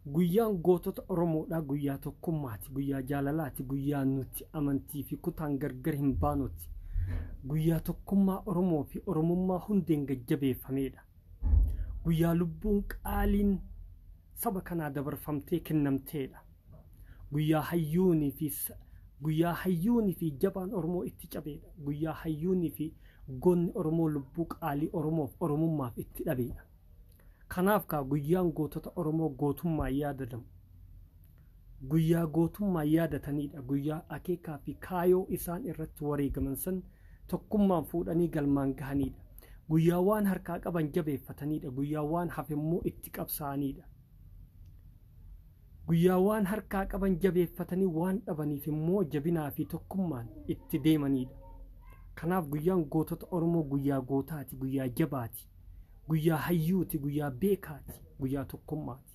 guyyaan gootota Oromoodhaa guyyaa tokkummaati, guyyaa jaalalaati, guyyaa nuti amantii fi kutaan gargar hin baanutti, guyyaa tokkummaa Oromoo fi Oromummaa hundeen gajjabeeffamedha. Guyyaa lubbuun qaaliin saba kanaa dabarfamtee kennamteedha. Guyyaa hayyuunii fi jabaan Oromoo itti cabeedha. Guyyaa hayyuunii fi goonni Oromoo lubbuu qaalii Oromoof Oromummaaf itti dhabeedha. Kanaaf guyyaan gootota Oromoo gootummaa yaadatamu. Guyyaa gootummaa yaadatanidha. Guyyaa akeekaa fi kaayoo isaan irratti wareegaman san tokkummaan fuudhanii galmaan gahanidha. Guyyaa waan harkaa qaban jabeeffatanidha. Guyyaa waan hafemmoo itti qabsaanidha. Guyyaa waan harkaa qaban jabeeffatanii waan dhabaniif immoo jabinaa fi tokkummaan itti deemanidha. Kanaaf guyyaan gootota Oromoo guyyaa gootaati, guyyaa jabaati, guyyaa hayyuuti, guyyaa beekaati, guyyaa tokkummaati.